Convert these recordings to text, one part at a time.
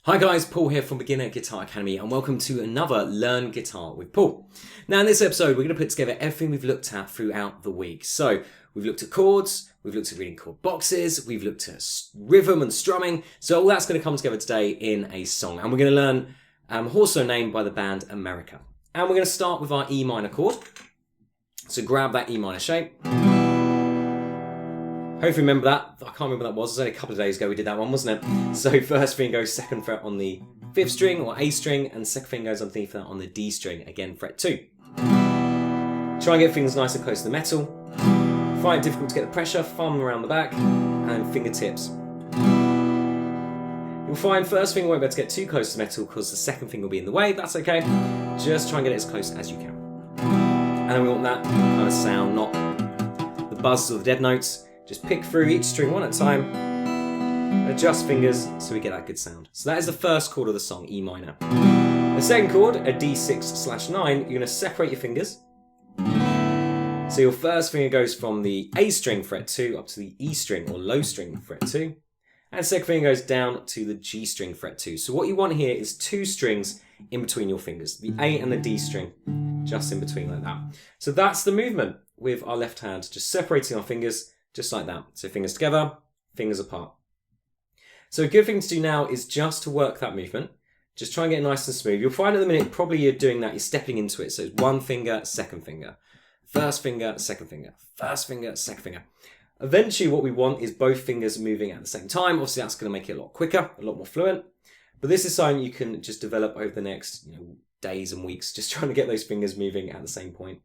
Hi guys, Paul here from Beginner Guitar Academy and welcome to another Learn Guitar with Paul. Now in this episode we're going to put together everything we've looked at throughout the week. So we've looked at chords, we've looked at reading chord boxes, we've looked at rhythm and strumming. So all that's going to come together today in a song. And we're going to learn Also Named by the band America. And we're going to start with our E minor chord. So grab that E minor shape. Hopefully remember that. I can't remember what that was. It was only a couple of days ago we did that one, wasn't it? So first finger goes second fret on the 5th string or A string, and second finger goes underneath that on the D string, again fret 2. Try and get fingers nice and close to the metal. Find it difficult to get the pressure, thumb around the back, and fingertips. You'll find first finger won't be able to get too close to the metal because the second finger will be in the way. That's okay. Just try and get it as close as you can. And then we want that kind of sound, not the buzz or the dead notes. Just pick through each string one at a time, adjust fingers so we get that good sound. So that is the first chord of the song, E minor. The second chord, a D6/9, you're going to separate your fingers. So your first finger goes from the A string fret 2 up to the E string or low string fret 2. And second finger goes down to the G string fret 2. So what you want here is 2 strings in between your fingers, the A and the D string, just in between like that. So that's the movement with our left hand, just separating our fingers. Just like that. So fingers together, fingers apart. So a good thing to do now is just to work that movement. Just try and get it nice and smooth. You'll find at the minute probably you're doing that, you're stepping into it. So it's one finger, second finger. First finger, second finger. First finger, second finger. Eventually what we want is both fingers moving at the same time. Obviously that's going to make it a lot quicker, a lot more fluent. But this is something you can just develop over the next days and weeks. Just trying to get those fingers moving at the same point.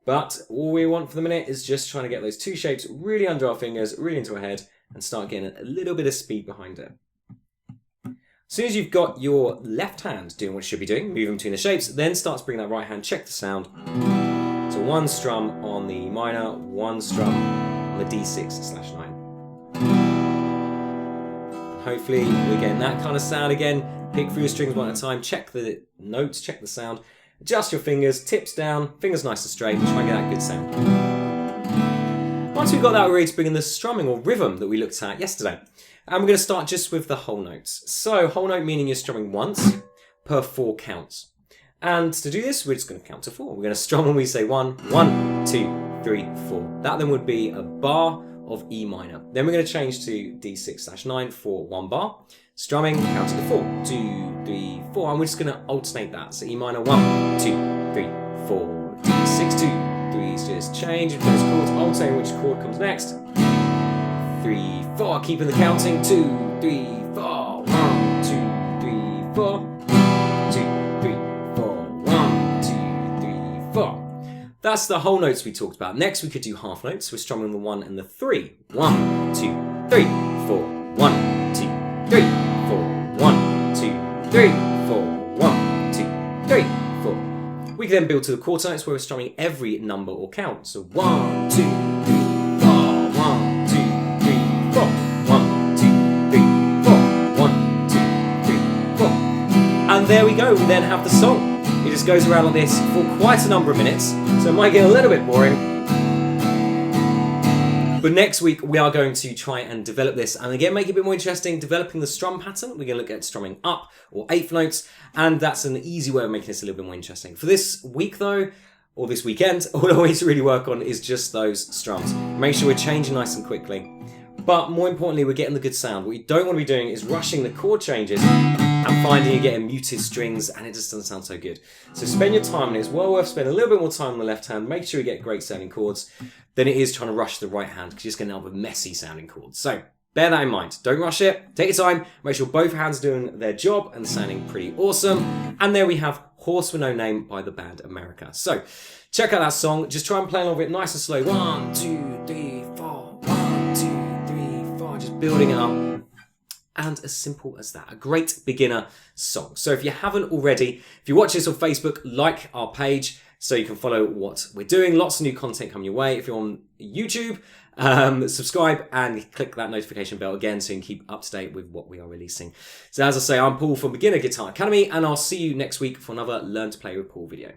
But all we want for the minute is just trying to get those 2 shapes really under our fingers, really into our head, and start getting a little bit of speed behind it. As soon as you've got your left hand doing what it should be doing, moving between the shapes, then start to bring that right hand, check the sound. So one strum on the minor, one strum on the D6/9. Hopefully we're getting that kind of sound again. Pick through your strings one at a time, check the notes, check the sound. Adjust your fingers, tips down, fingers nice and straight, and try and get that good sound. Once we've got that, we're ready to bring in the strumming or rhythm that we looked at yesterday. And we're going to start just with the whole notes. So whole note meaning you're strumming once per 4 counts. And to do this, we're just going to count to 4. We're going to strum when we say 1, 1, 2, 3, 4. That then would be a bar of E minor. Then we're going to change to D6/9 for 1 bar. Strumming, counting to 4, 2, 3, 4, and we're just going to alternate that. So E minor, 1, 2, 3, 4, D6, 2, 3, just change those chords, alternating which chord comes next. 3, 4, keeping the counting, 2, 3, 4, 1, 2, 3, 4, 2, 3, 4, 1, 2, 3, 4. That's the whole notes we talked about. Next we could do half notes. We're strumming the 1 and the 3. 1, 2, 3, 4, 1, 2, 3, 4, 1, 2, 3, 4, 1, 2, 3, 4. We can then build to the quarter notes where we're strumming every number or count. So 1, 2, 3, 4, 1, 2, 3, 4, 1, 2, 3, 4, 1, 2, 3, 4. And there we go, we then have the song. It just goes around like this for quite a number of minutes, so it might get a little bit boring. But next week we are going to try and develop this and again make it a bit more interesting, developing the strum pattern. We're going to look at strumming up or 8th notes, and that's an easy way of making this a little bit more interesting. For this week though, or this weekend, all I want to really work on is just those strums. Make sure we're changing nice and quickly. But more importantly, we're getting the good sound. What you don't want to be doing is rushing the chord changes and finding you're getting muted strings and it just doesn't sound so good. So spend your time, and it's well worth spending a little bit more time on the left hand. Make sure you get great sounding chords than it is trying to rush the right hand because you're just going to end up with messy sounding chords. So bear that in mind. Don't rush it. Take your time. Make sure both hands are doing their job and sounding pretty awesome. And there we have Horse with No Name by the band America. So check out that song. Just try and play along with it nice and slow. 1, 2, 3, 4. 1, 2, 3, 4. Just building it up. And as simple as that, a great beginner song. So if you haven't already, if you watch this on Facebook, like our page so you can follow what we're doing. Lots of new content coming your way. If you're on YouTube, subscribe and click that notification bell again so you can keep up to date with what we are releasing. So as I say, I'm Paul from Beginner Guitar Academy, and I'll see you next week for another Learn to Play with Paul video.